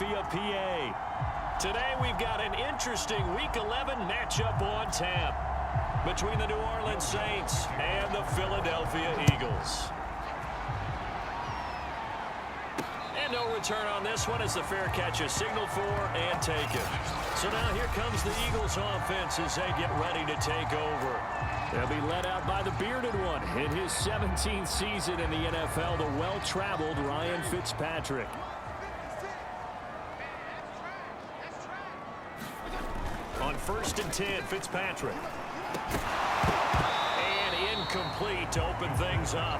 Philadelphia, PA. Today we've got an interesting Week 11 matchup on tap between the New Orleans Saints and the Philadelphia Eagles. And no return on this one as the fair catch is signaled for and taken. So now here comes the Eagles offense as they get ready to take over. They'll be led out by the bearded one in his 17th season in the NFL, the well-traveled Ryan Fitzpatrick. On 1st and 10, Fitzpatrick. And incomplete to open things up.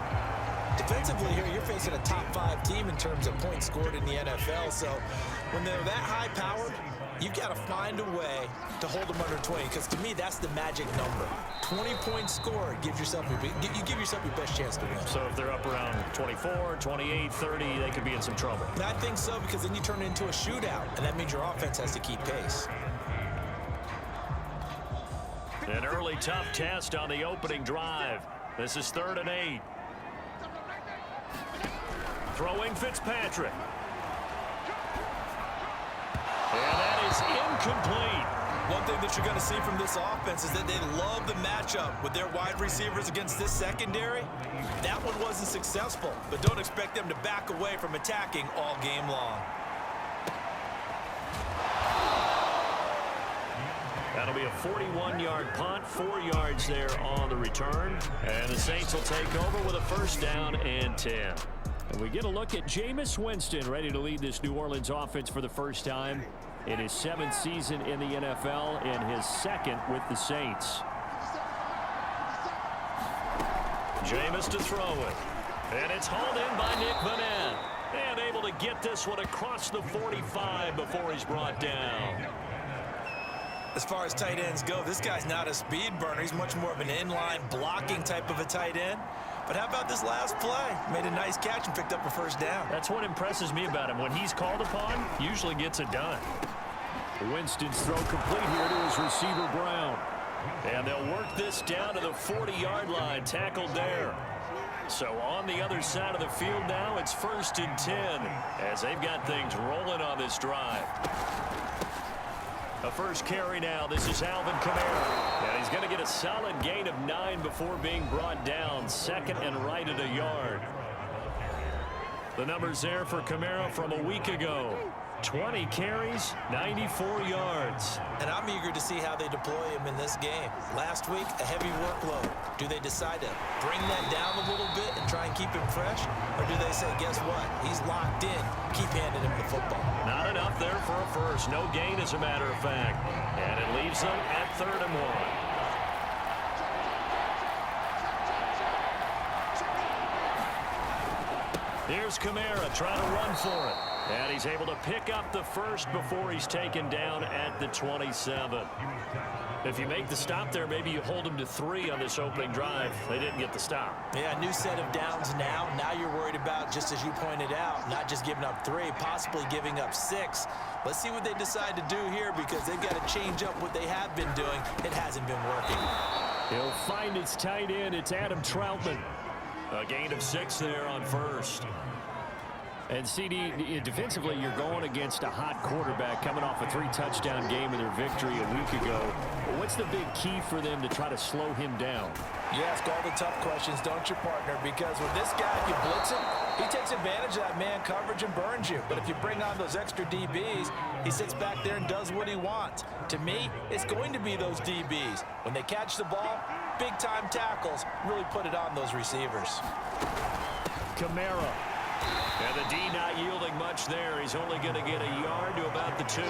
Defensively here, you're facing a top 5 team in terms of points scored in the NFL. So when they're that high-powered, you've got to find a way to hold them under 20, because to me, that's the magic number. 20 points scored, you give yourself your best chance to win. So if they're up around 24, 28, 30, they could be in some trouble. I think so, because then you turn it into a shootout, and that means your offense has to keep pace. An early tough test on the opening drive. This is 3rd and 8. Throwing Fitzpatrick. And that is incomplete. One thing that you're going to see from this offense is that they love the matchup with their wide receivers against this secondary. That one wasn't successful, but don't expect them to back away from attacking all game long. That'll be a 41-yard punt, 4 yards there on the return. And the Saints will take over with a 1st down and 10. And we get a look at Jameis Winston ready to lead this New Orleans offense for the first time in his 7th season in the NFL and his 2nd with the Saints. Jameis to throw it. And it's hauled in by Nick Vanette. And able to get this one across the 45 before he's brought down. As far as tight ends go, this guy's not a speed burner. He's much more of an inline blocking type of a tight end. But how about this last play? Made a nice catch and picked up a 1st down. That's what impresses me about him. When he's called upon, usually gets it done. Winston's throw complete here to his receiver, Brown. And they'll work this down to the 40-yard line, tackled there. So on the other side of the field now, it's 1st and 10 as they've got things rolling on this drive. A first carry now. This is Alvin Kamara. And he's going to get a solid gain of 9 before being brought down. 2nd and right at a yard. The numbers there for Kamara from a week ago. 20 carries, 94 yards. And I'm eager to see how they deploy him in this game. Last week, a heavy workload. Do they decide to bring that down a little bit and try and keep him fresh? Or do they say, guess what? He's locked in. Keep handing him the football. Not enough there for a first. No gain, as a matter of fact. And it leaves them at 3rd and 1. Here's Kamara trying to run for it. And he's able to pick up the 1st before he's taken down at the 27. If you make the stop there, maybe you hold him to 3 on this opening drive. They didn't get the stop. Yeah, new set of downs now. Now you're worried about, just as you pointed out, not just giving up 3, possibly giving up 6. Let's see what they decide to do here, because they've got to change up what they have been doing. It hasn't been working. He'll find its tight end. It's Adam Troutman. A gain of 6 there on 1st. And CD, defensively, you're going against a hot quarterback coming off a 3-touchdown game in their victory a week ago. What's the big key for them to try to slow him down? You ask all the tough questions, don't you, partner? Because with this guy, if you blitz him, he takes advantage of that man coverage and burns you. But if you bring on those extra DBs, he sits back there and does what he wants. To me, it's going to be those DBs. When they catch the ball, big-time tackles really put it on those receivers. Kamara. And the D not yielding much there. He's only going to get a yard to about the 2.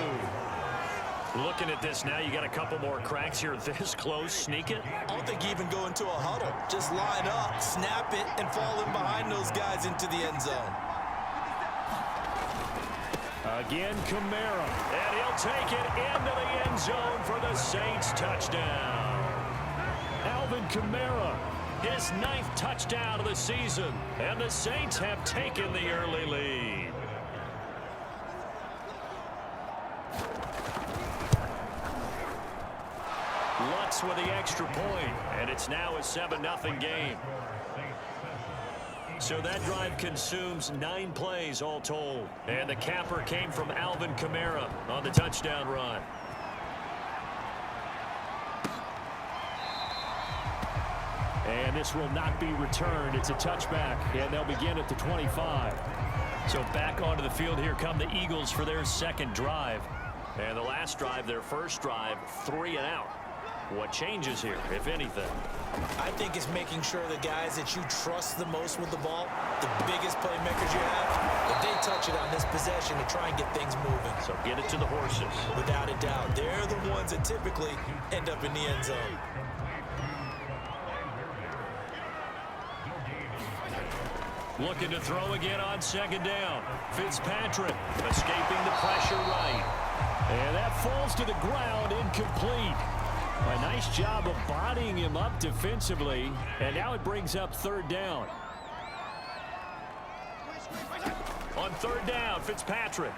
Looking at this now, you got a couple more cracks here this close. Sneak it. I don't think you even go into a huddle. Just line up, snap it, and fall in behind those guys into the end zone. Again, Kamara. And he'll take it into the end zone for the Saints touchdown. Alvin Kamara. His 9th touchdown of the season, and the Saints have taken the early lead. Lutz with the extra point, and it's now a 7-0 game. So that drive consumes 9 plays all told. And the capper came from Alvin Kamara on the touchdown run. And this will not be returned. It's a touchback, and they'll begin at the 25. So back onto the field here come the Eagles for their second drive. And the last drive, their first drive, 3 and out. What changes here, if anything? I think it's making sure the guys that you trust the most with the ball, the biggest playmakers you have, that they touch it on this possession to try and get things moving. So get it to the horses. Without a doubt. They're the ones that typically end up in the end zone. Looking to throw again on second down. Fitzpatrick escaping the pressure right. And that falls to the ground, incomplete. A nice job of bodying him up defensively. And now it brings up third down. On third down, Fitzpatrick.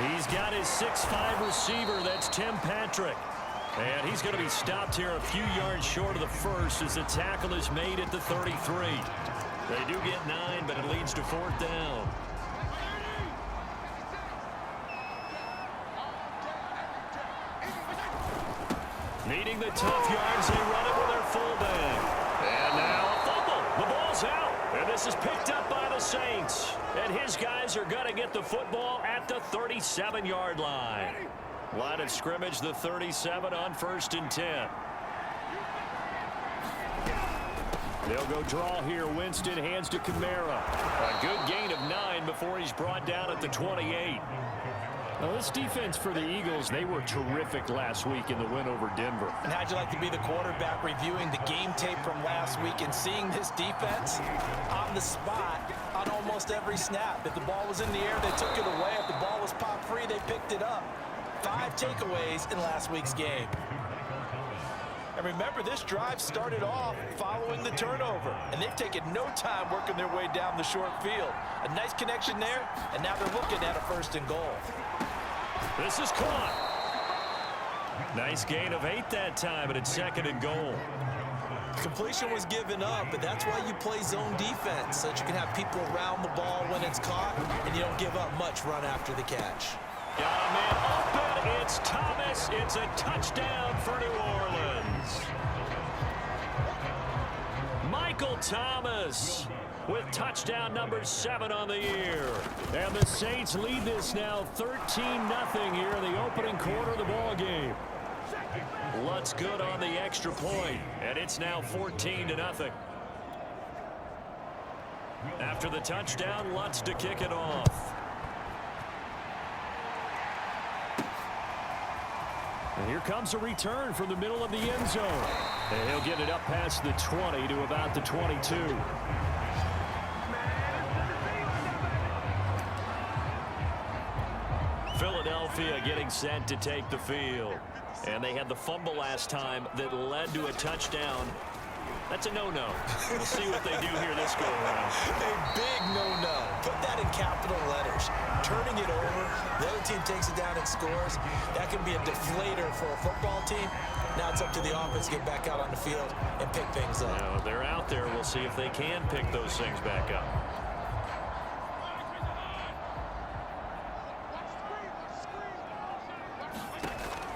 He's got his 6'5" receiver. That's Tim Patrick. And he's going to be stopped here a few yards short of the first as the tackle is made at the 33. They do get 9, but it leads to fourth down. Needing the tough yards, they run it with their fullback. And now a fumble. The ball's out. And this is picked up by the Saints. And his guys are going to get the football at the 37-yard line. Line of scrimmage, the 37 on 1st and 10. They'll go draw here. Winston hands to Kamara. A good gain of 9 before he's brought down at the 28. Now, this defense for the Eagles, they were terrific last week in the win over Denver. And how'd you like to be the quarterback reviewing the game tape from last week and seeing this defense on the spot on almost every snap? If the ball was in the air, they took it away. If the ball was pop free, they picked it up. 5 takeaways in last week's game. And remember, this drive started off following the turnover. And they've taken no time working their way down the short field. A nice connection there, and now they're looking at a 1st and goal. This is caught. Nice gain of 8 that time, and it's 2nd and goal. Completion was given up, but that's why you play zone defense, so that you can have people around the ball when it's caught, and you don't give up much run after the catch. Got a man open. It's Thomas. It's a touchdown for New Orleans. Michael Thomas with touchdown number 7 on the year. And the Saints lead this now 13-0 here in the opening quarter of the ball game. Lutz good on the extra point, and it's now 14-0. After the touchdown, Lutz to kick it off. And here comes a return from the middle of the end zone. And he'll get it up past the 20 to about the 22. Philadelphia getting set to take the field. And they had the fumble last time that led to a touchdown. That's a no-no. We'll see what they do here this go around. A big no-no. Put that in capital letters. Turning it over, the other team takes it down and scores. That can be a deflator for a football team. Now it's up to the offense to get back out on the field and pick things up. Now, they're out there. We'll see if they can pick those things back up.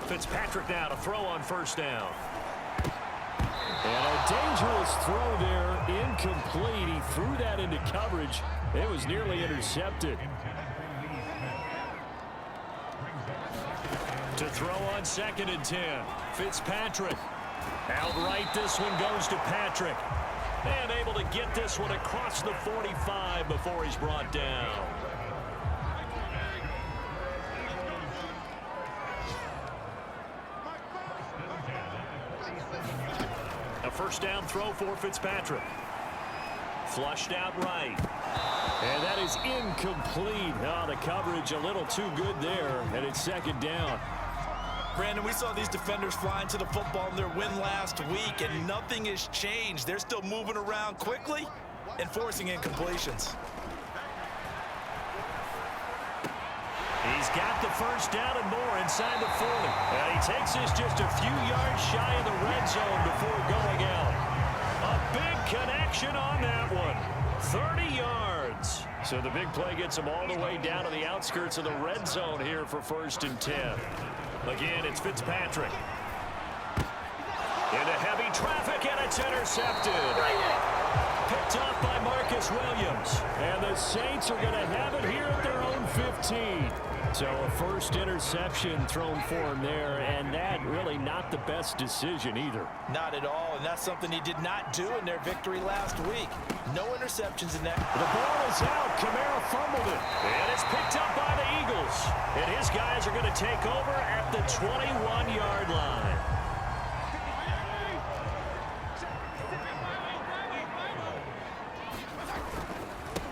Fitzpatrick now to throw on 1st down. And a dangerous throw there, incomplete. He threw that into coverage. It was nearly intercepted. To throw on 2nd and 10. Fitzpatrick. Outright, this one goes to Patrick. And able to get this one across the 45 before he's brought down. A 1st down throw for Fitzpatrick. Flushed out right. And that is incomplete. Oh, the coverage a little too good there, and it's 2nd down. Brandon, we saw these defenders flying to the football in their win last week, and nothing has changed. They're still moving around quickly and forcing incompletions. He's got the 1st down and more inside the 40. And he takes this just a few yards shy of the red zone before going out. Up big connection on that one. 30 yards. So the big play gets him all the way down to the outskirts of the red zone here for 1st and 10. Again, it's Fitzpatrick. Into heavy traffic, and it's intercepted. Picked off by Marcus Williams. And the Saints are going to have it here at their own 15. So a first interception thrown for him there, and that really not the best decision either. Not at all, and that's something he did not do in their victory last week. No interceptions in that. The ball is out. Kamara fumbled it. And it's picked up by the Eagles. And his guys are going to take over at the 21-yard line.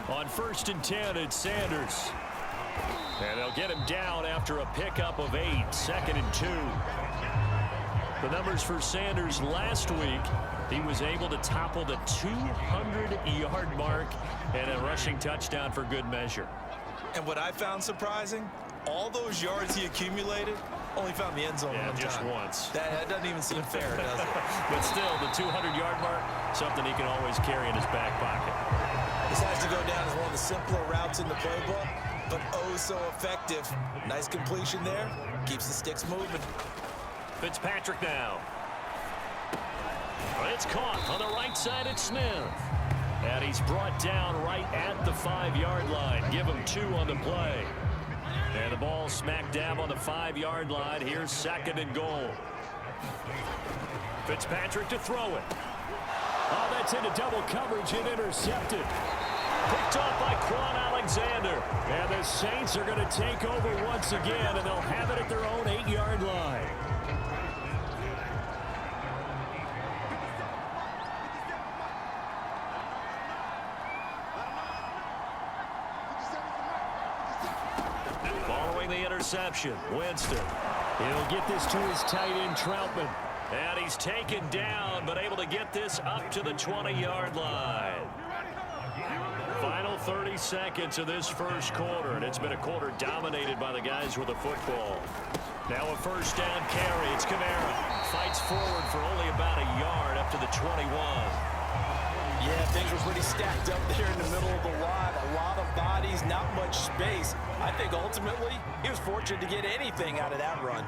On 1st and 10, it's Sanders. And they'll get him down after a pickup of 8, 2nd and 2. The numbers for Sanders last week, he was able to topple the 200-yard mark and a rushing touchdown for good measure. And what I found surprising, all those yards he accumulated, only found the end zone one just time. once. That doesn't even seem fair, does it? But still, the 200-yard mark, something he can always carry in his back pocket. This has to go down as one of the simpler routes in the playbook, but oh so effective. Nice completion there. Keeps the sticks moving. Fitzpatrick now. It's caught on the right side at Smith. And he's brought down right at the 5-yard line. Give him 2 on the play. And the ball smack dab on the 5-yard line. Here's 2nd and goal. Fitzpatrick to throw it. Oh, that's into double coverage and intercepted. Picked off by Quan Alexander. And the Saints are going to take over once again, and they'll have it at their own 8-yard line. Following the interception, Winston. He'll get this to his tight end, Troutman. And he's taken down, but able to get this up to the 20-yard line. Final 30 seconds of this first quarter, and it's been a quarter dominated by the guys with the football. Now a first down carry. It's Kamara. Fights forward for only about a yard up to the 21. Yeah, things were pretty stacked up there in the middle of the line. A lot of bodies, not much space. I think ultimately he was fortunate to get anything out of that run.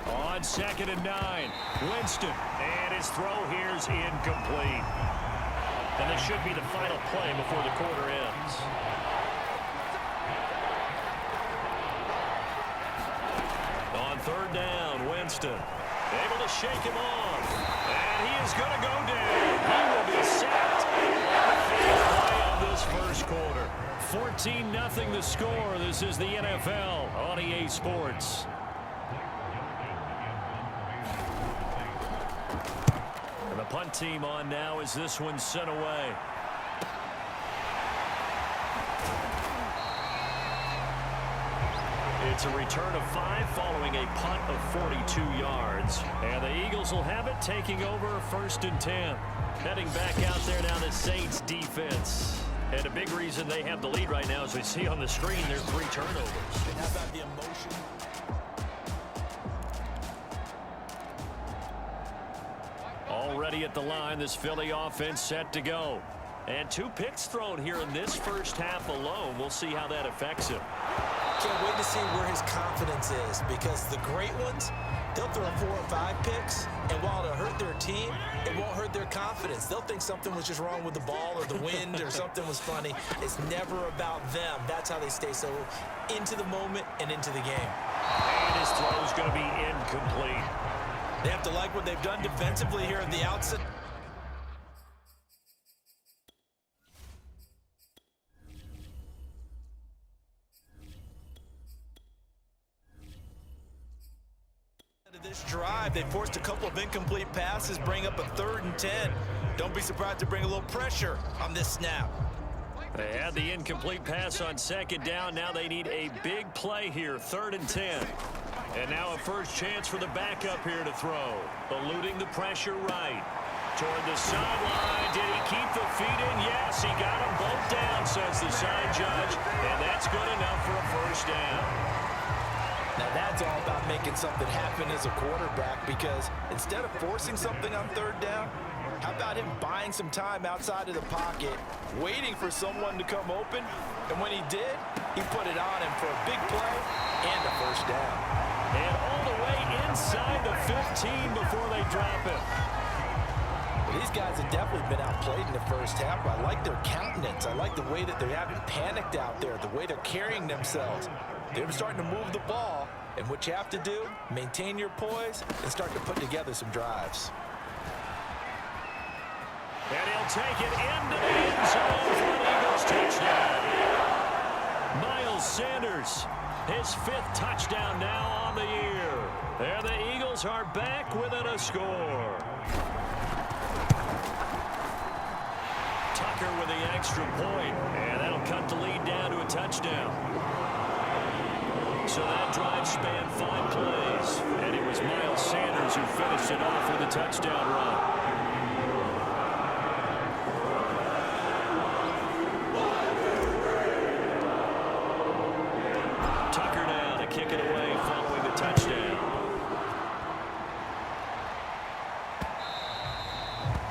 On 2nd and 9, Winston. And his throw here's incomplete. And this should be the final play before the quarter ends. On 3rd down, Winston. Able to shake him off. And he is going to go down. He will be sacked. Play of this first quarter. 14-0 the score. This is the NFL on EA Sports. And the punt team on now as this one's sent away. It's a return of 5 following a punt of 42 yards. And the Eagles will have it, taking over 1st and 10. Heading back out there now, the Saints defense. And a big reason they have the lead right now, as we see on the screen, there's 3 turnovers. And how about the emotion? Already at the line, this Philly offense set to go. And 2 picks thrown here in this first half alone. We'll see how that affects him. Can't wait to see where his confidence is, because the great ones, they'll throw 4 or 5 picks, and while it'll hurt their team, it won't hurt their confidence. They'll think something was just wrong with the ball or the wind or something was funny. It's never about them. That's how they stay so into the moment and into the game. And his throw is going to be incomplete. They have to like what they've done defensively here at the outset. This drive, they forced a couple of incomplete passes, bring up a 3rd and 10. Don't be surprised to bring a little pressure on this snap. They had the incomplete pass on 2nd down. Now they need a big play here, 3rd and 10. And now a first chance for the backup here to throw. Eluding the pressure right. Toward the sideline. Did he keep the feet in? Yes, he got them both down, says the side judge. And that's good enough for a first down. Now that's all about making something happen as a quarterback, because instead of forcing something on third down, how about him buying some time outside of the pocket, waiting for someone to come open, and when he did, he put it on him for a big play and a first down. And all the way inside the 15 before they drop him. Well, these guys have definitely been outplayed in the first half, but I like their countenance. I like the way that they haven't panicked out there, the way they're carrying themselves. They're starting to move the ball, and what you have to do, maintain your poise and start to put together some drives. And he'll take it into the end zone for an Eagles touchdown. Miles Sanders, his 5th touchdown now on the year. There the Eagles are back within a score. Tucker with the extra point, and that'll cut the lead down to a touchdown. So that drive spanned 5 plays, and it was Miles Sanders who finished it off with a touchdown run. Tucker now to kick it away following the touchdown.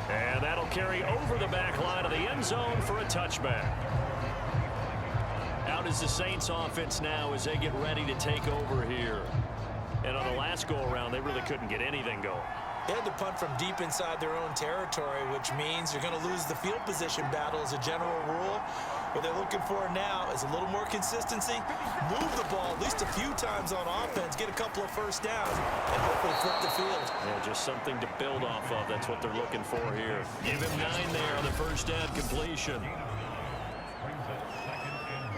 And that'll carry over the back line of the end zone for a touchback. Out is the Saints offense now as they get ready to take over here. And on the last go-around, they really couldn't get anything going. They had to punt from deep inside their own territory, which means you're going to lose the field position battle as a general rule. What they're looking for now is a little more consistency, move the ball at least a few times on offense, get a couple of first downs, and hopefully flip the field. Yeah, just something to build off of. That's what they're looking for here. Give him 9 there on the first down completion.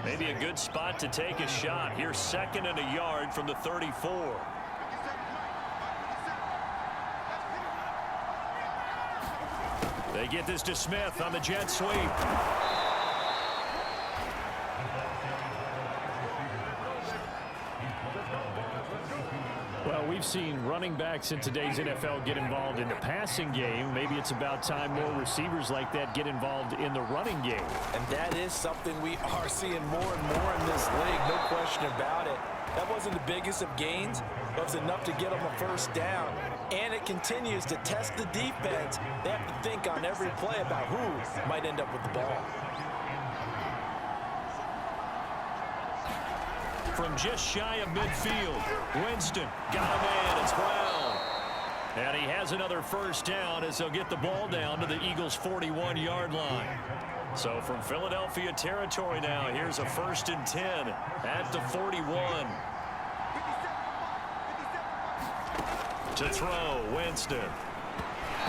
Maybe a good spot to take a shot. Here's 2nd and a yard from the 34. They get this to Smith on the jet sweep. Well, we've seen running backs in today's NFL get involved in the passing game. Maybe it's about time more receivers like that get involved in the running game. And that is something we are seeing more and more in this league, no question about it. That wasn't the biggest of gains, but it was enough to get them a first down. And it continues to test the defense. They have to think on every play about who might end up with the ball. From just shy of midfield, Winston got him in. It's Brown. And he has another first down as they'll get the ball down to the Eagles' 41-yard line. So from Philadelphia territory now, here's a 1st and 10 at the 41. To throw, Winston.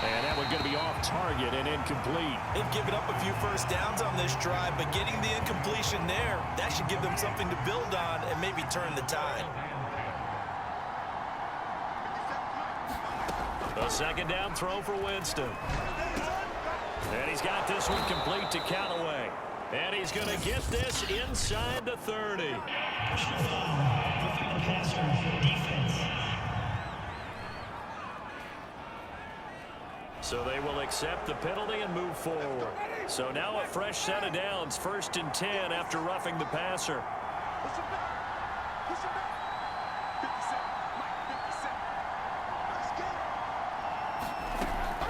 And that one's going to be off target and incomplete. They've given up a few first downs on this drive, but getting the incompletion there, that should give them something to build on and maybe turn the tide. A 2nd down throw for Winston. And he's got this one complete to Callaway. And he's going to get this inside the 30. So they will accept the penalty and move forward. So now a fresh set of downs, 1st and 10 after roughing the passer.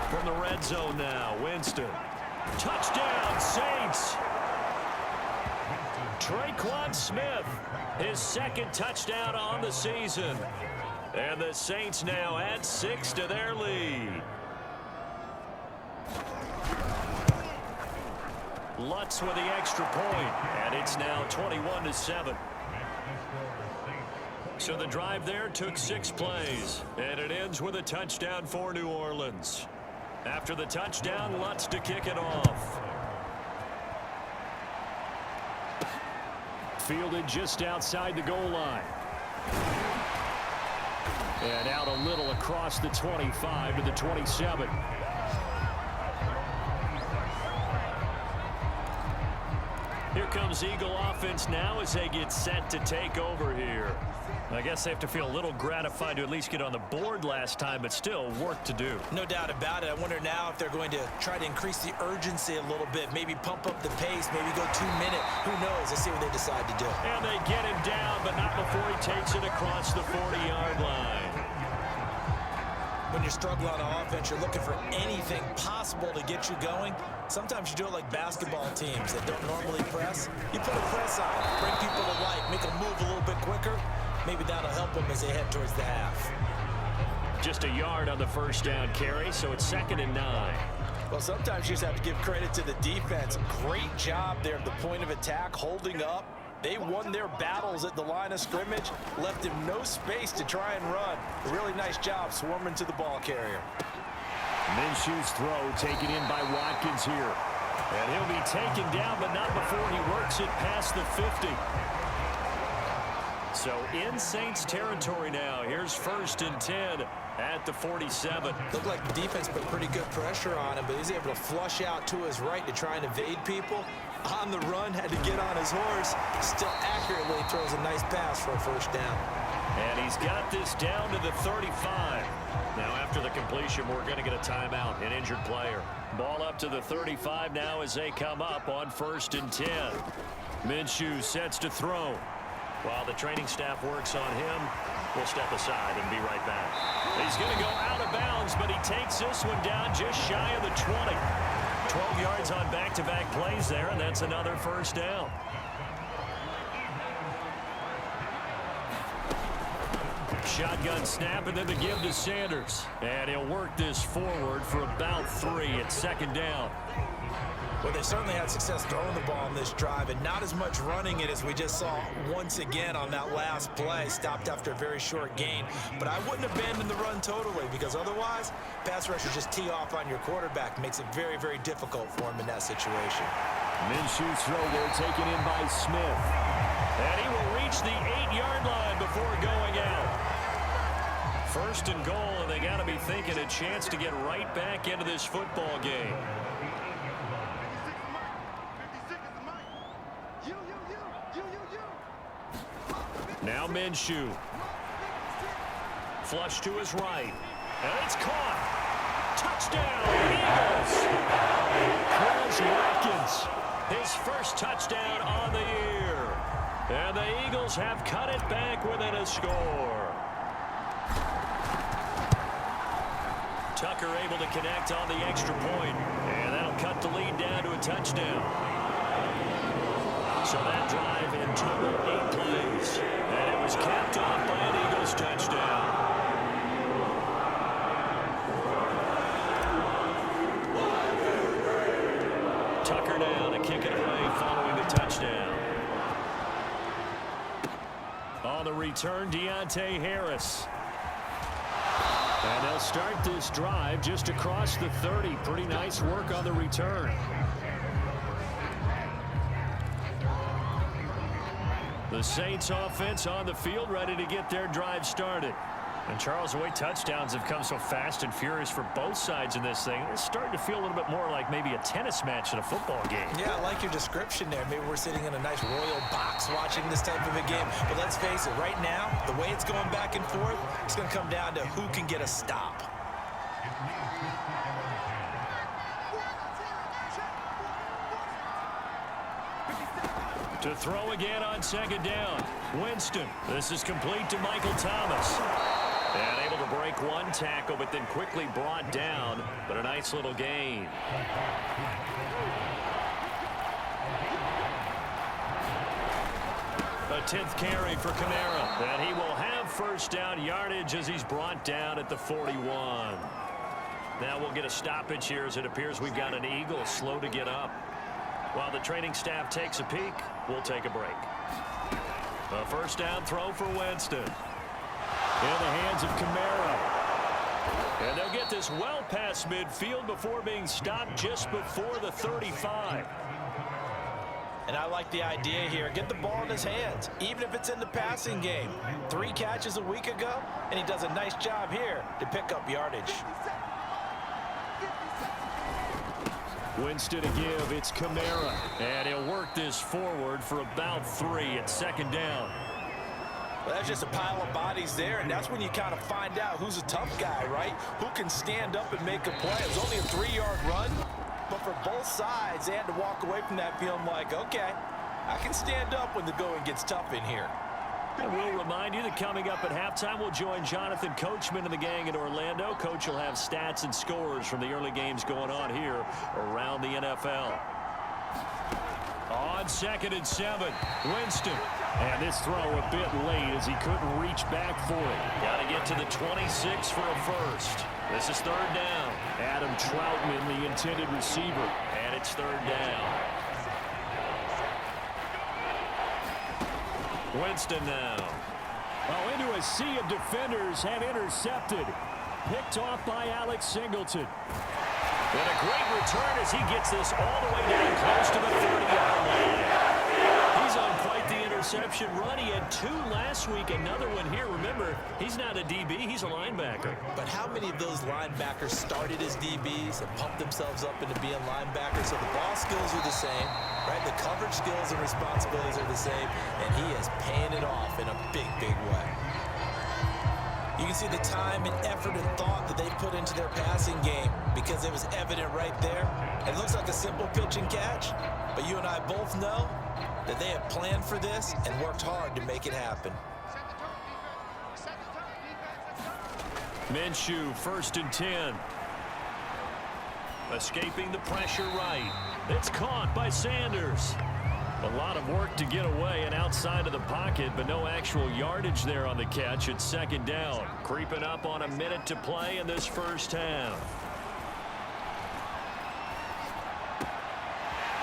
From the red zone now, Winston. Touchdown, Saints. Traquan Smith, his 2nd touchdown on the season. And the Saints now add 6 to their lead. Lutz with the extra point, and it's now 21-7. So the drive there took 6 plays, and it ends with a touchdown for New Orleans. After the touchdown, Lutz to kick it off. Fielded just outside the goal line. And out a little across the 25 to the 27. Here comes Eagle offense now as they get set to take over here. I guess they have to feel a little gratified to at least get on the board last time, but still work to do. No doubt about it. I wonder now if they're going to try to increase the urgency a little bit, maybe pump up the pace, maybe go 2-minute. Who knows? Let's see what they decide to do. And they get him down, but not before he takes it across the 40-yard line. When you're struggling on offense, you're looking for anything possible to get you going. Sometimes you do it like basketball teams that don't normally press. You put a press on, bring people to life, make them move a little bit quicker. Maybe that'll help them as they head towards the half. Just a yard on the first down carry, so it's 2nd and 9. Well, sometimes you just have to give credit to the defense. Great job there at the point of attack, holding up. They won their battles at the line of scrimmage, left him no space to try and run. A really nice job swarming to the ball carrier. Minshew's throw taken in by Watkins here. And he'll be taken down, but not before he works it past the 50. So in Saints territory now. Here's 1st and 10 at the 47. Looked like the defense put pretty good pressure on him, but he's able to flush out to his right to try and evade people. On the run, had to get on his horse. Still accurately throws a nice pass for a first down. And he's got this down to the 35. Now after the completion, we're going to get a timeout, an injured player. Ball up to the 35 now as they come up on 1st and 10. Minshew sets to throw. While the training staff works on him, we'll step aside and be right back. He's going to go out of bounds, but he takes this one down just shy of the 20. 12 yards on back-to-back plays there, and that's another first down. Shotgun snap, and then the give to Sanders. And he'll work this forward for about 3 at 2nd down. Well, they certainly had success throwing the ball on this drive, and not as much running it as we just saw once again on that last play. Stopped after a very short gain. But I wouldn't abandon the run totally, because otherwise, pass rushers just tee off on your quarterback. Makes it very, very difficult for him in that situation. Minshew's throw there taken in by Smith. And he will reach the 8-yard line before going out. 1st and goal, and they got to be thinking a chance to get right back into this football game. Now Minshew. Flush to his right. And it's caught. Touchdown, Eagles. Chris Watkins, his first touchdown on the year. And the Eagles have cut it back within a score. Tucker able to connect on the extra point. And that'll cut the lead down to a touchdown. So that drive in total 8 plays. And it was capped off by an Eagles touchdown. Tucker down to kick it away following the touchdown. On the return, Deontay Harris. And they'll start this drive just across the 30. Pretty nice work on the return. The Saints offense on the field ready to get their drive started. And Charles, the way touchdowns have come so fast and furious for both sides in this thing, it's starting to feel a little bit more like maybe a tennis match in a football game. Yeah, I like your description there. Maybe we're sitting in a nice royal box watching this type of a game. But let's face it, right now, the way it's going back and forth, it's going to come down to who can get a stop. To throw again on 2nd down. Winston. This is complete to Michael Thomas. And able to break one tackle, but then quickly brought down. But a nice little gain. A 10th carry for Kamara. And he will have first down yardage as he's brought down at the 41. Now we'll get a stoppage here as it appears we've got an Eagle slow to get up. While the training staff takes a peek, we'll take a break. A first down throw for Winston. In the hands of Kamara. And they'll get this well past midfield before being stopped just before the 35. And I like the idea here. Get the ball in his hands, even if it's in the passing game. 3 catches a week ago, and he does a nice job here to pick up yardage. Winston to give. It's Kamara. And he'll work this forward for about 3 at second down. Well, that's just a pile of bodies there, and that's when you kind of find out who's a tough guy, right? Who can stand up and make a play. It was only a 3-yard run, but for both sides, they had to walk away from that feeling like, okay, I can stand up when the going gets tough in here. And we'll remind you that coming up at halftime, we'll join Jonathan Coachman and the gang in Orlando. Coach will have stats and scores from the early games going on here around the NFL. On 2nd and 7, Winston. And this throw a bit late as he couldn't reach back for it. Got to get to the 26 for a first. This is 3rd down. Adam Troutman, the intended receiver. And it's 3rd down. Winston now. Well, into a sea of defenders and intercepted. Picked off by Alex Singleton. And a great return as he gets this all the way down close to the 30-yard line. He's on quite the interception run. He had 2 last week, another one here. Remember, he's not a DB, he's a linebacker. But how many of those linebackers started as DBs and pumped themselves up into being linebackers? So the ball skills are the same, right? The coverage skills and responsibilities are the same, and he is paying it off in a big, big way. You can see the time and effort and thought that they put into their passing game because it was evident right there. It looks like a simple pitch and catch, but you and I both know that they have planned for this and worked hard to make it happen. Minshew, 1st and 10. Escaping the pressure right. It's caught by Sanders. A lot of work to get away and outside of the pocket, but no actual yardage there on the catch. It's 2nd down. Creeping up on a minute to play in this first half.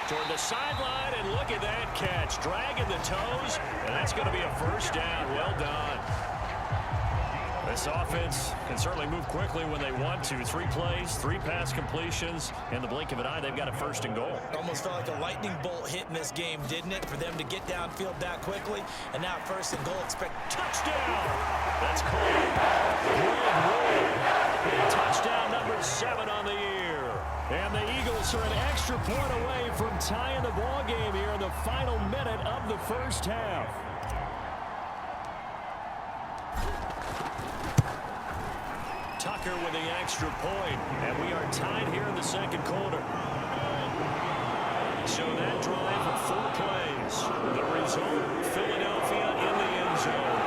Toward the sideline, and look at that catch. Dragging the toes, and that's going to be a first down. Well done. This offense can certainly move quickly when they want to. 3 plays, 3 pass completions. In the blink of an eye, they've got a 1st and goal. Almost felt like a lightning bolt hit in this game, didn't it? For them to get downfield that quickly. And now 1st and goal. Expect touchdown. That's called. Touchdown number 7 on the year. And the Eagles are an extra point away from tying the ball game here in the final minute of the first half. Tucker with the extra point, and we are tied here in the 2nd quarter. So that drive of 4 plays. The result, Philadelphia in the end zone.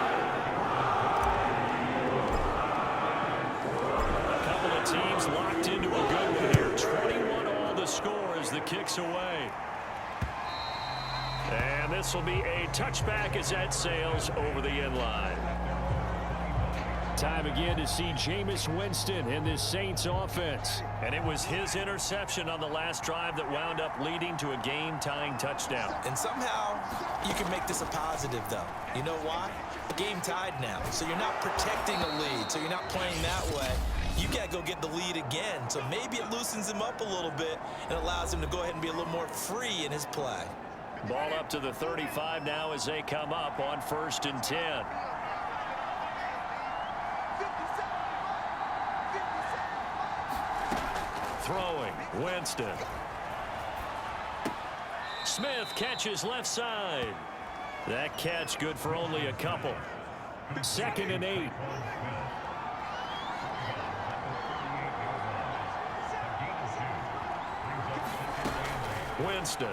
A couple of teams locked into a good one here. 21 all the score as the kick's away. And this will be a touchback as that sails over the end line. Time again to see Jameis Winston in this Saints offense. And it was his interception on the last drive that wound up leading to a game-tying touchdown. And somehow you can make this a positive, though. You know why? Game tied now. So you're not protecting a lead. So you're not playing that way. You got to go get the lead again. So maybe it loosens him up a little bit and allows him to go ahead and be a little more free in his play. Ball up to the 35 now as they come up on 1st and 10. Throwing, Winston. Smith catches left side. That catch good for only a couple. 2nd and 8. Winston.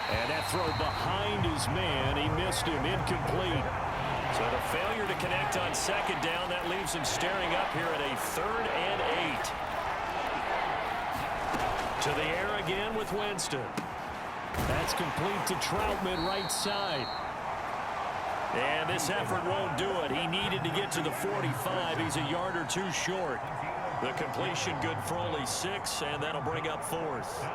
And that throw behind his man. He missed him. Incomplete. So the failure to connect on 2nd down, that leaves him staring up here at a 3rd and 8. To the air again with Winston. That's complete to Troutman, right side. And this effort won't do it. He needed to get to the 45. He's a yard or 2 short. The completion good for only 6, and that'll bring up 4th.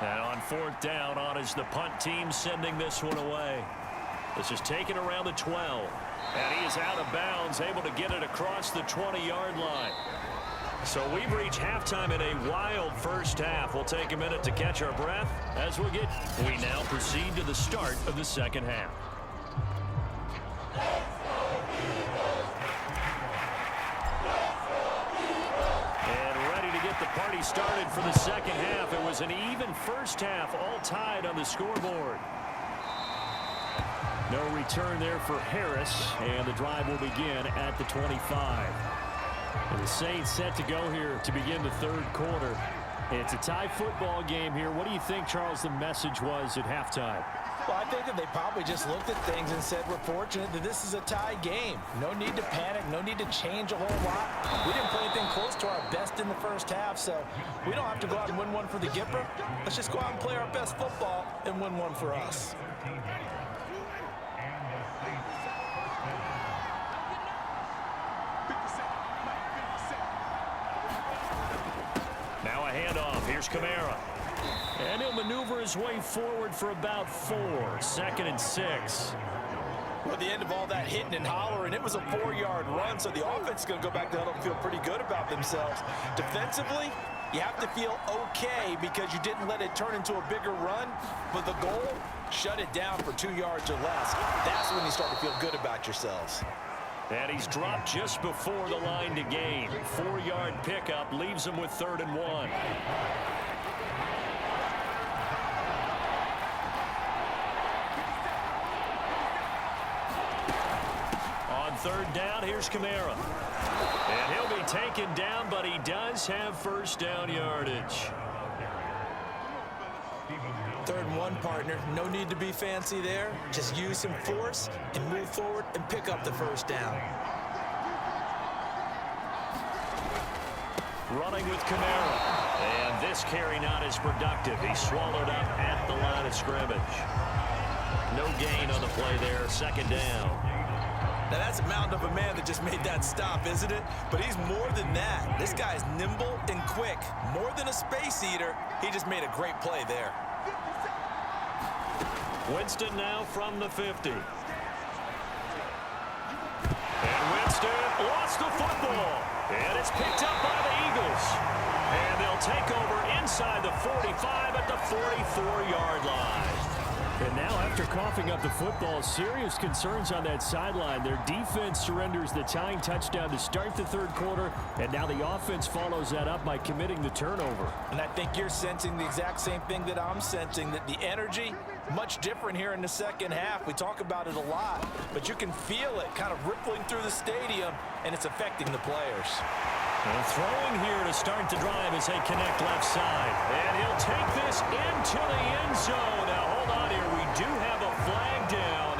And on 4th down, on is the punt team sending this one away. This is taken around the 12. And he is out of bounds, able to get it across the 20-yard line. So we've reached halftime in a wild first half. We'll take a minute to catch our breath as we now proceed to the start of the second half. Party started for the second half. It was an even first half, all tied on the scoreboard. No return there for Harris, and the drive will begin at the 25. And the Saints set to go here to begin the third quarter. It's a tie football game here. What do you think, Charles, the message was at halftime? Well, I think that they probably just looked at things and said, we're fortunate that this is a tie game. No need to panic. No need to change a whole lot. We didn't play anything close to our best in the first half, so we don't have to go out and win one for the Gipper. Let's just go out and play our best football and win one for us. Now a handoff. Here's Kamara. And he'll maneuver his way forward for about 4. 2nd and 6. Well, at the end of all that hitting and hollering, it was a 4-yard run, so the offense is going to go back to huddle and feel pretty good about themselves. Defensively, you have to feel okay because you didn't let it turn into a bigger run, but the goal, shut it down for 2 yards or less. That's when you start to feel good about yourselves. And he's dropped just before the line to gain. 4-yard pickup leaves him with 3rd and 1. On 3rd down, here's Kamara. And he'll be taken down, but he does have first down yardage. 3rd and 1, partner. No need to be fancy there. Just use some force and move forward and pick up the first down. Running with Kamara. And this carry not as productive. He's swallowed up at the line of scrimmage. No gain on the play there. 2nd down. Now, that's a mountain of a man that just made that stop, isn't it? But he's more than that. This guy's nimble and quick. More than a space eater. He just made a great play there. Winston now from the 50. And Winston lost the football. And it's picked up by the Eagles. And they'll take over inside the 45 at the 44-yard line. And now, after coughing up the football, serious concerns on that sideline. Their defense surrenders the tying touchdown to start the third quarter, and now the offense follows that up by committing the turnover. And I think you're sensing the exact same thing that I'm sensing, that the energy, much different here in the second half. We talk about it a lot, but you can feel it kind of rippling through the stadium, and it's affecting the players. And throwing here to start the drive as they connect left side. And he'll take this into the end zone. Now, hold on here. We do have a flag down.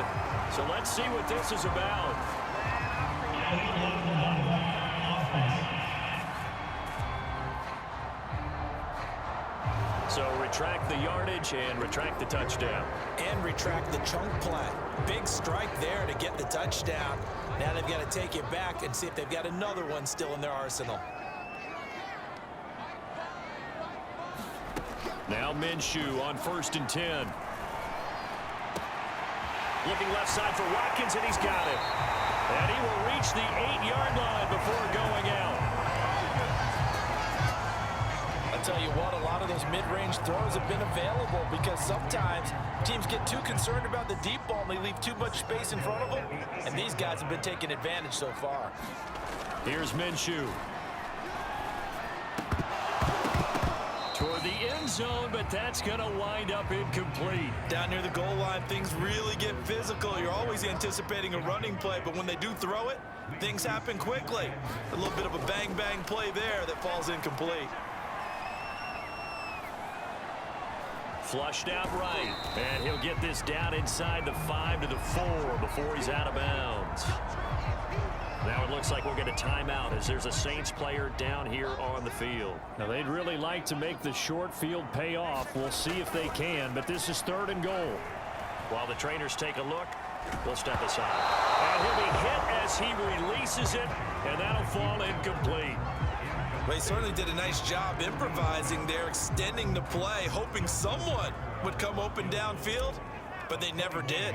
So let's see what this is about. So retract the yardage and retract the touchdown. And retract the chunk play. Big strike there to get the touchdown. Now they've got to take it back and see if they've got another one still in their arsenal. Now Minshew on 1st and 10. Looking left side for Watkins, and he's got it. And he will reach the 8-yard line before going out. I'll tell you what, a lot of those mid-range throws have been available because sometimes teams get too concerned about the deep ball and they leave too much space in front of them, and these guys have been taking advantage so far. Here's Minshew. Toward the end zone, but that's going to wind up incomplete. Down near the goal line, things really get physical. You're always anticipating a running play, but when they do throw it, things happen quickly. A little bit of a bang-bang play there that falls incomplete. Flushed out right, and he'll get this down inside the 5 to the 4 before he's out of bounds. Now it looks like we'll get a timeout as there's a Saints player down here on the field. Now they'd really like to make the short field pay off. We'll see if they can, but this is 3rd and goal. While the trainers take a look, we'll step aside. And he'll be hit as he releases it, and that'll fall incomplete. Well, he certainly did a nice job improvising there, extending the play, hoping someone would come open downfield, but they never did.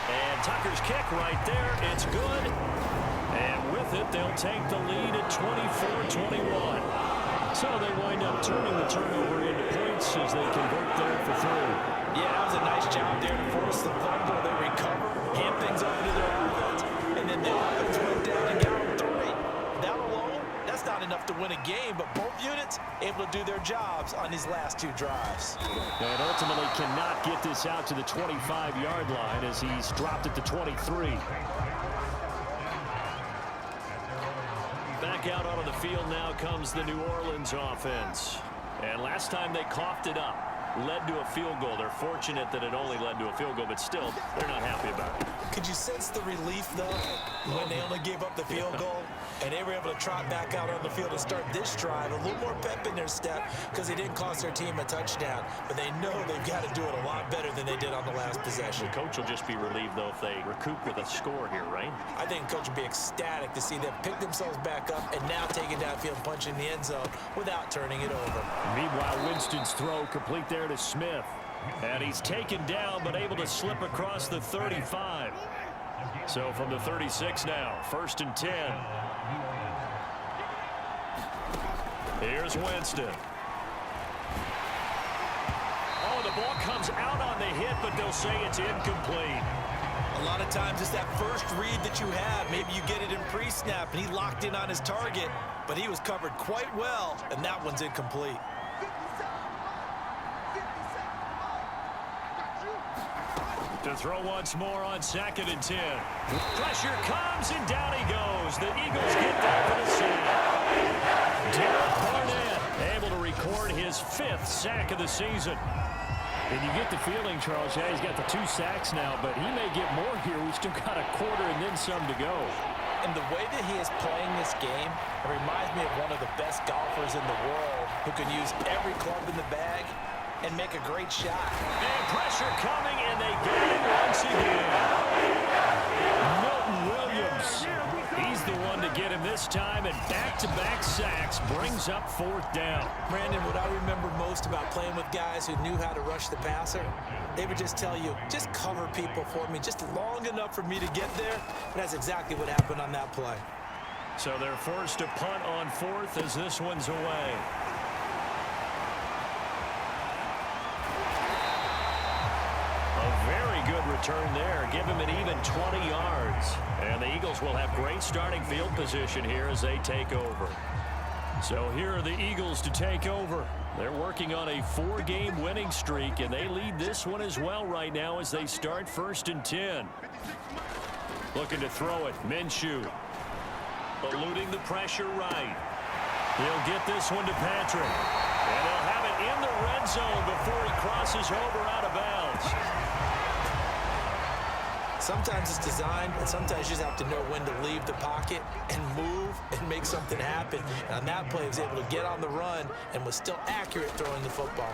And Tucker's kick right there. It's good. And with it, they'll take the lead at 24-21. So they wind up turning the turnover into points as they convert there for 3. Yeah, that was a nice job there to force the fumble. They recover, hand things over to their offense, and then the offense went down and got them 3. That'll enough to win a game, but both units able to do their jobs on these last 2 drives. And ultimately cannot get this out to the 25-yard line as he's dropped it to 23. Back out onto the field now comes the New Orleans offense. And last time they coughed it up, led to a field goal. They're fortunate that it only led to a field goal, but still, they're not happy about it. Could you sense the relief, though, when they only gave up the field goal and they were able to trot back out on the field and start this drive? A little more pep in their step because they didn't cost their team a touchdown, but they know they've got to do it a lot better than they did on the last possession. The coach will just be relieved, though, if they recoup with a score here, right? I think the coach will be ecstatic to see them pick themselves back up and now take it downfield and punch in the end zone without turning it over. Meanwhile, Winston's throw complete there to Smith. And he's taken down, but able to slip across the 35. So from the 36 now, 1st and 10. Here's Winston. Oh, the ball comes out on the hit, but they'll say it's incomplete. A lot of times it's that first read that you have. Maybe you get it in pre-snap, and he locked in on his target, but he was covered quite well, and that one's incomplete. To throw once more on 2nd and 10. Pressure comes, and down he goes. The Eagles get there for the sack. Derek Barnett able to record his 5th sack of the season. And you get the feeling, Charles, yeah, he's got the 2 sacks now, but he may get more here. We've still got a quarter and then some to go. And the way that he is playing this game, it reminds me of one of the best golfers in the world who can use every club in the bag and make a great shot. And pressure coming, and they get it once again. Milton Williams, he's the one to get him this time, and back-to-back sacks brings up 4th down. Brandon, what I remember most about playing with guys who knew how to rush the passer, they would just tell you, just cover people for me, just long enough for me to get there. And that's exactly what happened on that play. So they're forced to punt on 4th as this one's away. Good return there. Give him an even 20 yards. And the Eagles will have great starting field position here as they take over. So here are the Eagles to take over. They're working on a 4-game winning streak, and they lead this one as well right now as they start 1st and 10. Looking to throw it. Minshew. Eluding the pressure right. He'll get this one to Patrick. And he'll have it in the red zone before he crosses over out of bounds. Sometimes it's designed, and sometimes you just have to know when to leave the pocket and move and make something happen. And on that play, he was able to get on the run and was still accurate throwing the football.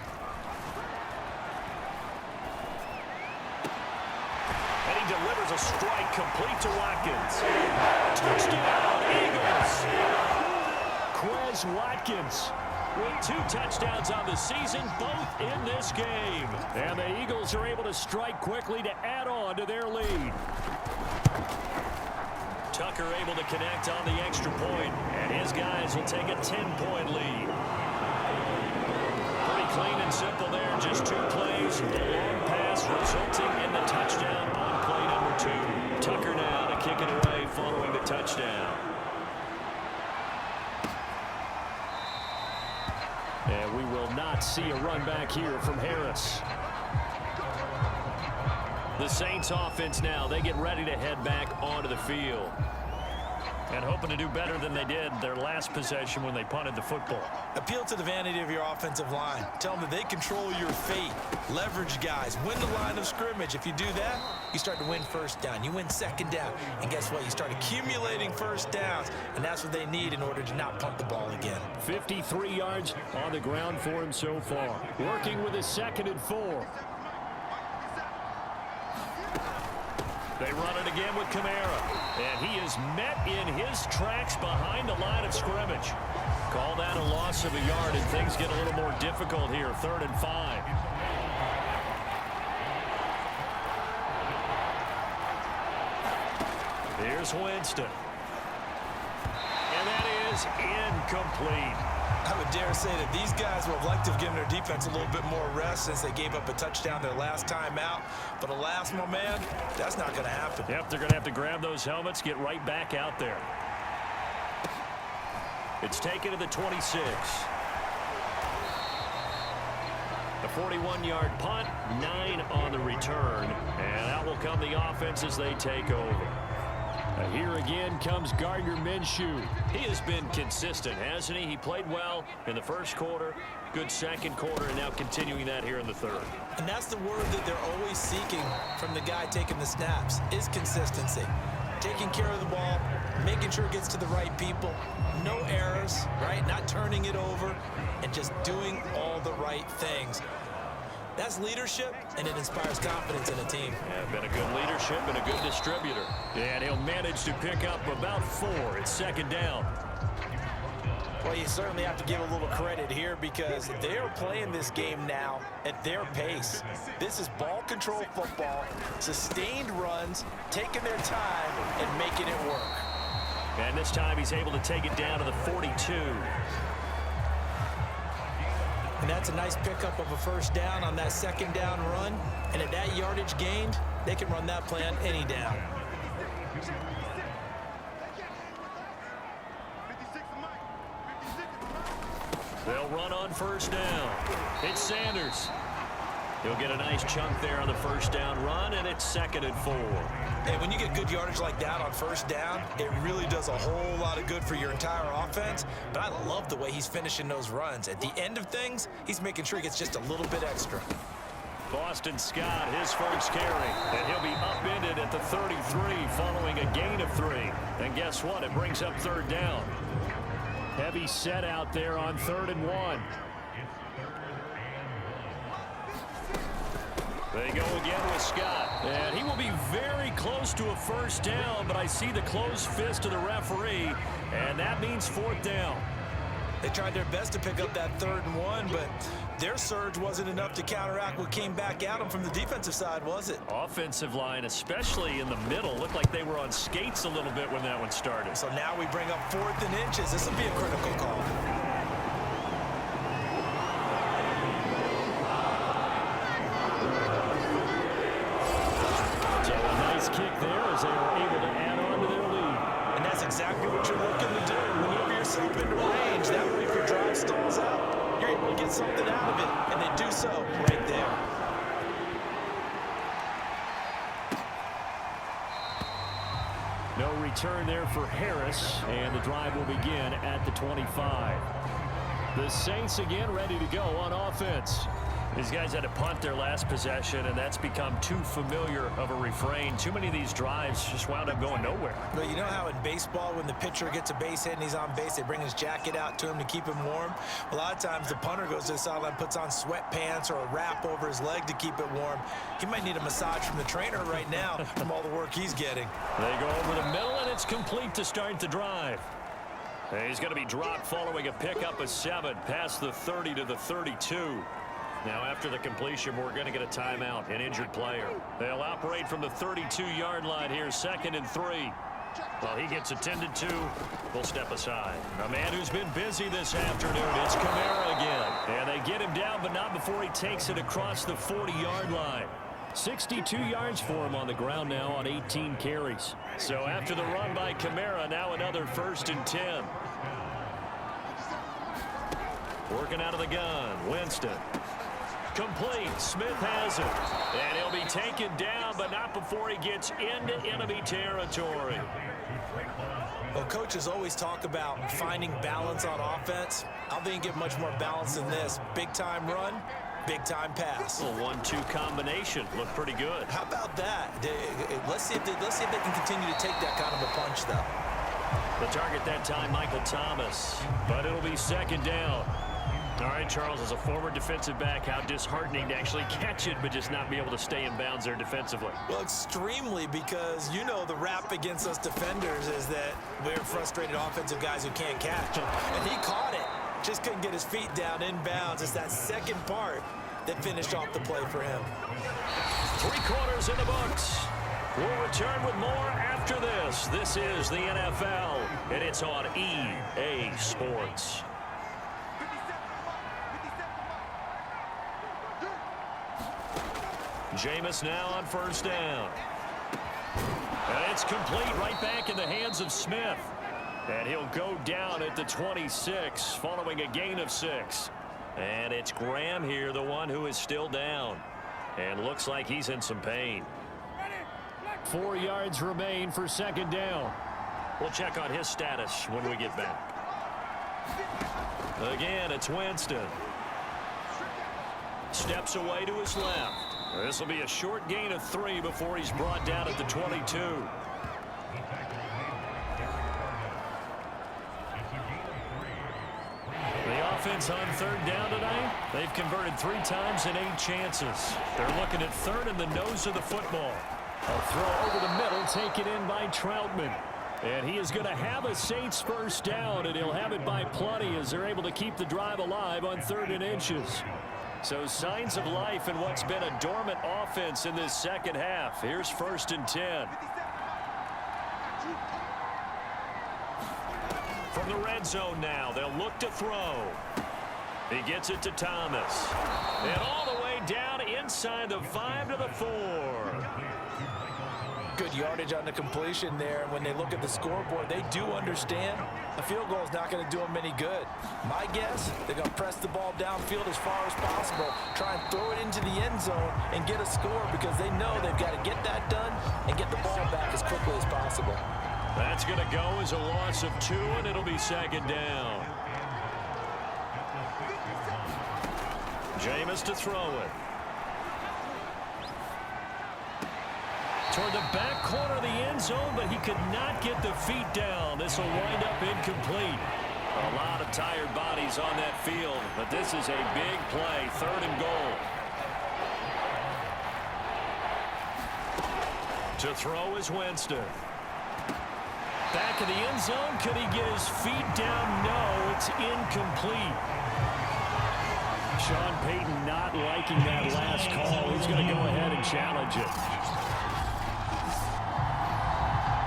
And he delivers a strike complete to Watkins. Touchdown, Eagles! Quez Watkins with 2 touchdowns on the season, both in this game. And the Eagles are able to strike quickly to add on to their lead. Tucker able to connect on the extra point, and his guys will take a 10-point lead. Pretty clean and simple there, just 2 plays. The long pass resulting in the touchdown on play number 2. Tucker now to kick it away following the touchdown. And we will not see a run back here from Harris. The Saints offense now, they get ready to head back onto the field. And hoping to do better than they did their last possession when they punted the football. Appeal to the vanity of your offensive line. Tell them that they control your fate. Leverage guys. Win the line of scrimmage. If you do that, you start to win 1st down. You win 2nd down. And guess what? You start accumulating 1st downs. And that's what they need in order to not punt the ball again. 53 yards on the ground for him so far. Working with a 2nd and 4. They run it again with Kamara. And he is met in his tracks behind the line of scrimmage. Call that a loss of a yard, and things get a little more difficult here. 3rd and 5. Here's Winston. And that is incomplete. I would dare say that these guys would have liked to have given their defense a little bit more rest since they gave up a touchdown their last time out. But alas, my man, that's not going to happen. Yep, they're going to have to grab those helmets, get right back out there. It's taken to the 26. A 41-yard punt, 9 on the return, and out will come the offense as they take over. Here again comes Gardner Minshew. He has been consistent, hasn't he? He played well in the first quarter, good second quarter, and now continuing that here in the third. And that's the word that they're always seeking from the guy taking the snaps, is consistency. Taking care of the ball, making sure it gets to the right people, no errors, right? Not turning it over, and just doing all the right things. That's leadership, and it inspires confidence in a team. Yeah, been a good leadership and a good distributor. And he'll manage to pick up about 4. It's second down. Well, you certainly have to give a little credit here because they are playing this game now at their pace. This is ball control football, sustained runs, taking their time and making it work. And this time he's able to take it down to the 42. And that's a nice pickup of a first down on that second down run. And at that yardage gained, they can run that play on any down. They'll run on first down. It's Sanders. He'll get a nice chunk there on the first down run, and it's 2nd and 4. And when you get good yardage like that on first down, it really does a whole lot of good for your entire offense. But I love the way he's finishing those runs. At the end of things, he's making sure he gets just a little bit extra. Boston Scott, his first carry, and he'll be upended at the 33 following a gain of 3. And guess what? It brings up third down. Heavy set out there on 3rd and 1. They go again with Scott, and he will be very close to a first down, but I see the closed fist of the referee, and that means 4th down. They tried their best to pick up that 3rd and 1, but their surge wasn't enough to counteract what came back at them from the defensive side, was it? Offensive line, especially in the middle, looked like they were on skates a little bit when that one started. So now we bring up 4th and inches. This will be a critical call. Kick there as they are able to add on to their lead. And that's exactly what you're looking to do. Maneuver yourself into range. That way if your drive stalls out, you're able to get something out of it. And they do so right there. No return there for Harris, and the drive will begin at the 25. The Saints again ready to go on offense. These guys had to punt their last possession, and that's become too familiar of a refrain. Too many of these drives just wound up going nowhere. But you know how in baseball, when the pitcher gets a base hit and he's on base, they bring his jacket out to him to keep him warm? A lot of times the punter goes to the sideline, puts on sweatpants or a wrap over his leg to keep it warm. He might need a massage from the trainer right now from all the work he's getting. They go over the middle, and it's complete to start the drive. He's going to be dropped following a pickup of 7 past the 30 to the 32. Now, after the completion, we're going to get a timeout, an injured player. They'll operate from the 32-yard line here, 2nd and 3. Well, he gets attended to. We'll step aside. A man who's been busy this afternoon, it's Kamara again. And they get him down, but not before he takes it across the 40-yard line. 62 yards for him on the ground now on 18 carries. So after the run by Kamara, now another 1st and 10. Working out of the gun, Winston. Complete. Smith has it. And he'll be taken down, but not before he gets into enemy territory. Well, coaches always talk about finding balance on offense. I don't think you get much more balance than this. Big-time run, big-time pass. A 1-2 combination. Looked pretty good. How about that? Let's see if they can continue to take that kind of a punch, though. The target that time, Michael Thomas. But it'll be 2nd down. All right, Charles, as a former defensive back, how disheartening to actually catch it, but just not be able to stay in bounds there defensively. Well, extremely, because you know the rap against us defenders is that we're frustrated offensive guys who can't catch. And he caught it. Just couldn't get his feet down in bounds. It's that second part that finished off the play for him. 3 quarters in the books. We'll return with more after this. This is the NFL, and it's on EA Sports. Jameis now on first down. And it's complete right back in the hands of Smith. And he'll go down at the 26 following a gain of 6. And it's Graham here, the one who is still down. And looks like he's in some pain. 4 yards remain for second down. We'll check on his status when we get back. Again, it's Winston. Steps away to his left. This will be a short gain of 3 before he's brought down at the 22. The offense on third down tonight, they've converted 3 times in 8 chances. They're looking at third in the nose of the football. A throw over the middle, taken in by Troutman. And he is going to have a Saints first down, and he'll have it by plenty as they're able to keep the drive alive on 3rd and inches. So signs of life in what's been a dormant offense in this second half. Here's 1st and 10. From the red zone now, they'll look to throw. He gets it to Thomas. And all the way down inside the 5 to the 4. Good yardage on the completion there. When they look at the scoreboard, they do understand a field goal is not going to do them any good. My guess, they're going to press the ball downfield as far as possible, try and throw it into the end zone and get a score because they know they've got to get that done and get the ball back as quickly as possible. That's going to go as a loss of 2, and it'll be second down. Jameis to throw it. Toward the back corner of the end zone, but he could not get the feet down. This will wind up incomplete. A lot of tired bodies on that field, but this is a big play, 3rd and goal. To throw is Winston. Back of the end zone, could he get his feet down? No, it's incomplete. Sean Payton not liking that last call. He's going to go ahead and challenge it.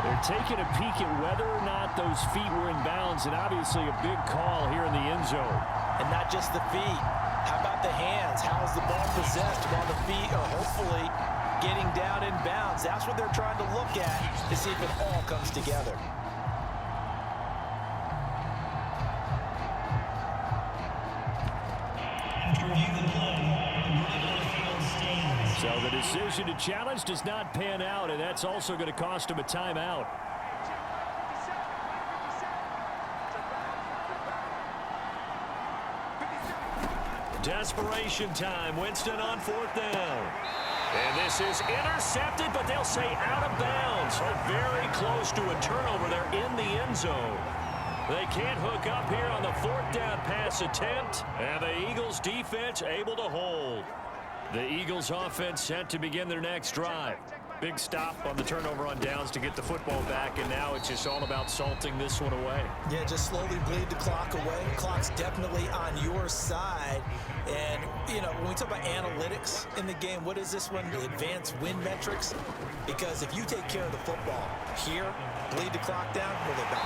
They're taking a peek at whether or not those feet were in bounds, and obviously a big call here in the end zone. And not just the feet. How about the hands? How is the ball possessed while the feet are hopefully getting down in bounds? That's what they're trying to look at to see if it all comes together. So the decision to challenge does not pan out, and that's also going to cost him a timeout. Desperation time. Winston on 4th down. And this is intercepted, but they'll say out of bounds. So very close to a turnover there in the end zone. They can't hook up here on the 4th down pass attempt, and the Eagles defense able to hold. The Eagles offense set to begin their next drive. Big stop on the turnover on downs to get the football back, and now it's just all about salting this one away. Yeah, just slowly bleed the clock away. The clock's definitely on your side. And, you know, when we talk about analytics in the game, what is this one? The advanced win metrics? Because if you take care of the football here, bleed the clock down, we're at about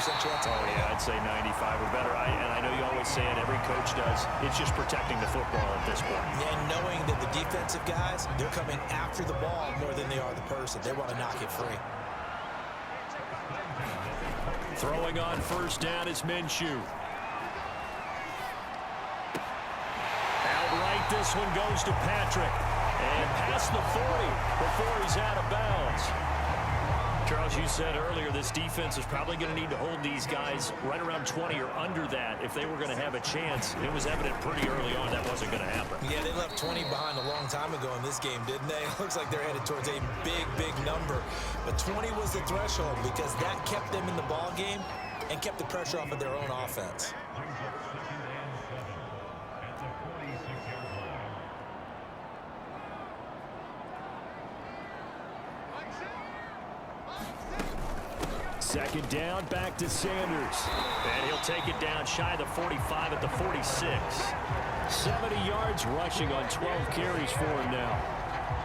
95% chance. Oh, yeah, I'd say 95 or better. And I know you always say it, every coach does. It's just protecting the football at this point. Yeah, and knowing that the defensive guys, they're coming after the ball more than they are the person. They want to knock it free. Throwing on 1st down is Minshew. Outright, this one goes to Patrick. And past the 40 before he's out of bounds. Charles, you said earlier this defense is probably going to need to hold these guys right around 20 or under that if they were going to have a chance. It was evident pretty early on that wasn't going to happen. Yeah, they left 20 behind a long time ago in this game, didn't they? It looks like they're headed towards a big, big number. But 20 was the threshold because that kept them in the ball game and kept the pressure off of their own offense. Second down, back to Sanders. And he'll take it down shy of the 45 at the 46. 70 yards rushing on 12 carries for him now.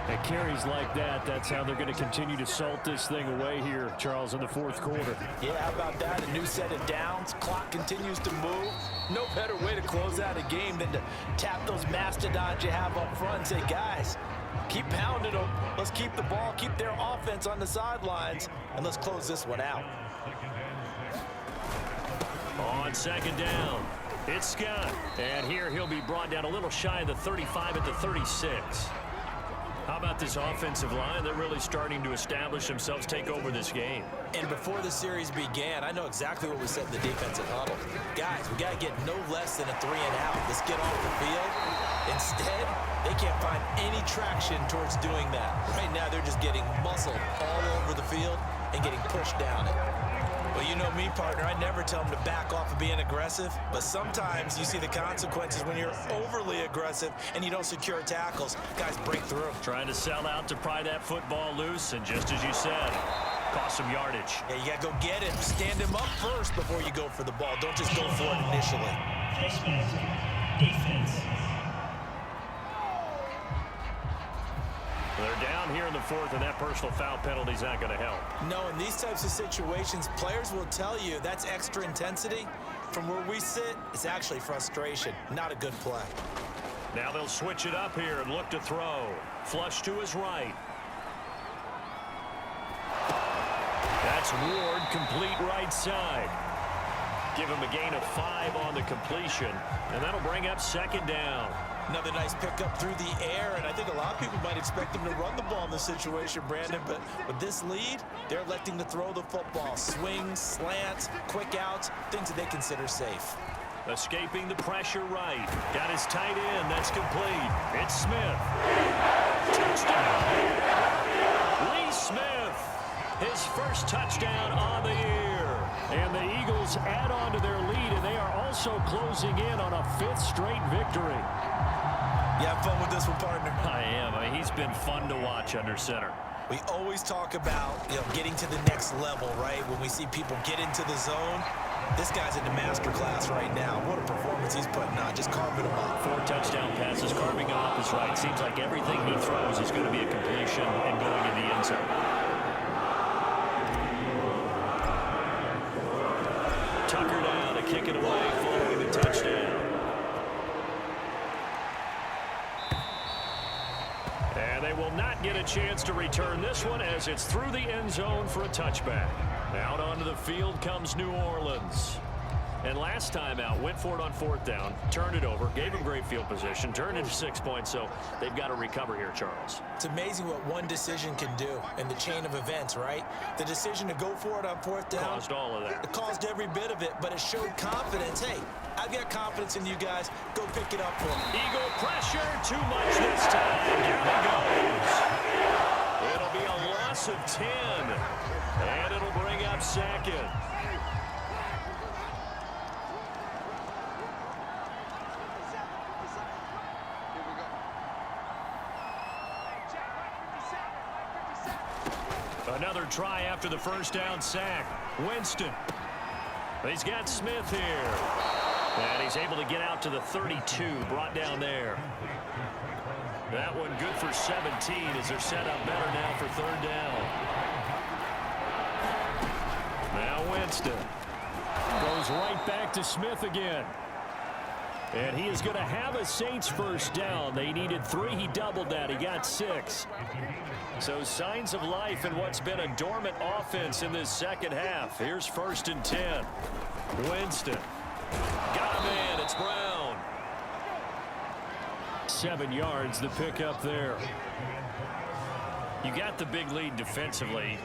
And carries like that, that's how they're going to continue to salt this thing away here, Charles, in the 4th quarter. Yeah, how about that? A new set of downs. Clock continues to move. No better way to close out a game than to tap those mastodons you have up front and say, guys, keep pounding them. Let's keep the ball, keep their offense on the sidelines, and let's close this one out. On second down, it's Scott. And here he'll be brought down a little shy of the 35 at the 36. How about this offensive line? They're really starting to establish themselves, take over this game. And before the series began, I know exactly what we said in the defensive huddle. Guys, we got to get no less than a 3-and-out. Let's get off the field. Instead, they can't find any traction towards doing that. Right now, they're just getting muscled all over the field and getting pushed down it. Well, you know me, partner. I never tell them to back off of being aggressive, but sometimes you see the consequences when you're overly aggressive and you don't secure tackles. Guys break through. Trying to sell out to pry that football loose, and just as you said, cost some yardage. Yeah, you got to go get him. Stand him up first before you go for the ball. Don't just go for it initially. Defense. They're down here in the fourth, and that personal foul penalty is not going to help. No, in these types of situations, players will tell you that's extra intensity. From where we sit, it's actually frustration, not a good play. Now they'll switch it up here and look to throw. Flush to his right. That's Ward, complete right side. Give him a gain of 5 on the completion, and that'll bring up second down. Another nice pickup through the air, and I think a lot of people might expect them to run the ball in this situation, Brandon, but with this lead, they're electing to throw the football. Swings, slants, quick outs, things that they consider safe. Escaping the pressure right. Got his tight end. That's complete. It's Smith. Touchdown. Lee Smith. His first touchdown on the year. And the Eagles add on to their lead, and they are also closing in on a 5th straight victory. You have fun with this one, partner? I am. He's been fun to watch under center. We always talk about, getting to the next level, right? When we see people get into the zone, this guy's in the master class right now. What a performance he's putting on, just carving them up. 4 touchdown passes, carving him off his right. Seems like everything he throws is going to be a completion and going in the end zone. Tucker down to kick it away following the touchdown. And they will not get a chance to return this one as it's through the end zone for a touchback. Out onto the field comes New Orleans. And last time out, went for it on 4th down, turned it over, gave him great field position, turned into 6 points, so they've got to recover here, Charles. It's amazing what one decision can do in the chain of events, right? The decision to go for it on 4th down. Caused all of that. It caused every bit of it, but it showed confidence. Hey, I've got confidence in you guys. Go pick it up for me. Eagle pressure, too much this time. Down he goes. It'll be a loss of 10, and it'll bring up second. Another try after the first down sack. Winston. He's got Smith here. And he's able to get out to the 32, brought down there. That one good for 17 as they're set up better now for 3rd down. Now Winston goes right back to Smith again. And he is going to have a Saints first down. They needed 3. He doubled that. He got 6. So signs of life in what's been a dormant offense in this second half. Here's 1st and 10. Winston. Got a man. It's Brown. 7 yards, the pickup there. You got the big lead defensively.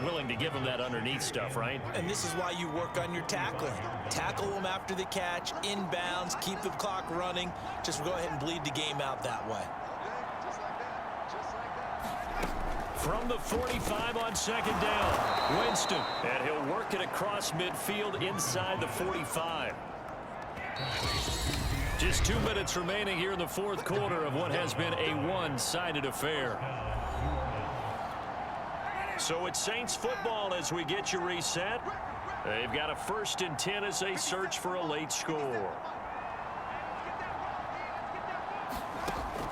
Willing to give him that underneath stuff, right? And this is why you work on your tackling. Tackle them after the catch, inbounds, keep the clock running. Just go ahead and bleed the game out that way. From the 45 on 2nd down, Winston. And he'll work it across midfield inside the 45. Just 2 minutes remaining here in the 4th quarter of what has been a one-sided affair. So it's Saints football as we get you reset. They've got a 1st and 10 as they search for a late score.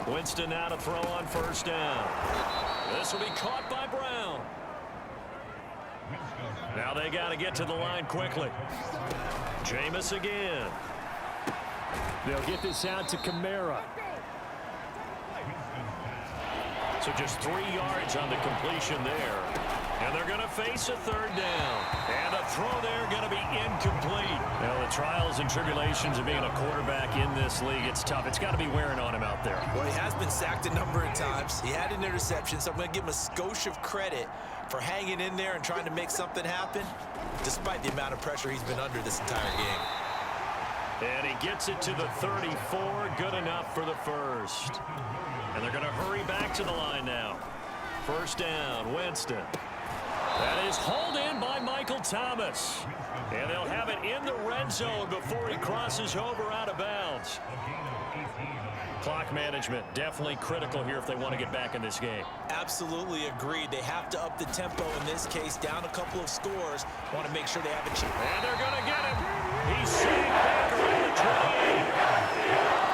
Winston now to throw on 1st down. This will be caught by Brown. Now they got to get to the line quickly. Jameis again. They'll get this out to Kamara. So just 3 yards on the completion there. And they're going to face a third down. And the throw there going to be incomplete. Well, the trials and tribulations of being a quarterback in this league, it's tough. It's got to be wearing on him out there. Well, he has been sacked a number of times. He had an interception, so I'm going to give him a skosh of credit for hanging in there and trying to make something happen, despite the amount of pressure he's been under this entire game. And he gets it to the 34. Good enough for the first. And they're going to hurry back to the line now. First down, Winston. That is hauled in by Michael Thomas. And they'll have it in the red zone before he crosses over out of bounds. Clock management definitely critical here if they want to get back in this game. Absolutely agreed. They have to up the tempo in this case, down a couple of scores. Want to make sure they have a chance. And they're going to get him. He's sacked back around the 28.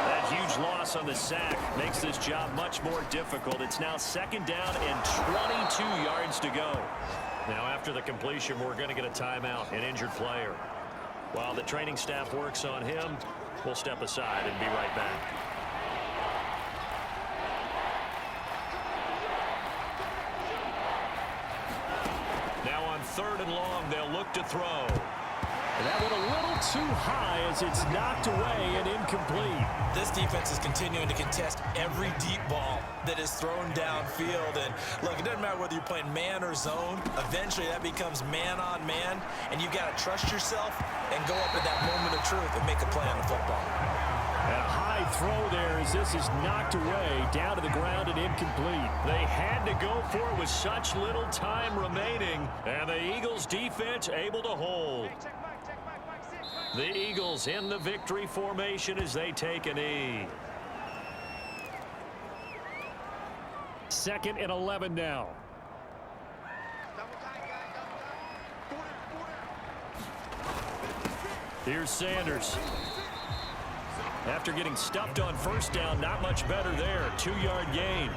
That huge loss on the sack makes this job much more difficult. It's now second down and 22 yards to go. Now after the completion, we're going to get a timeout, an injured player. While the training staff works on him, we'll step aside and be right back. Now on third and long, they'll look to throw. And that went a little too high as it's knocked away and incomplete. This defense is continuing to contest every deep ball that is thrown downfield. And look, it doesn't matter whether you're playing man or zone. Eventually that becomes man on man. And you've got to trust yourself and go up at that moment of truth and make a play on the football. And a high throw there as this is knocked away, down to the ground and incomplete. They had to go for it with such little time remaining. And the Eagles defense able to hold. The Eagles in the victory formation as they take a knee. Second and 11 now. Here's Sanders. After getting stuffed on first down, not much better there. 2-yard gain.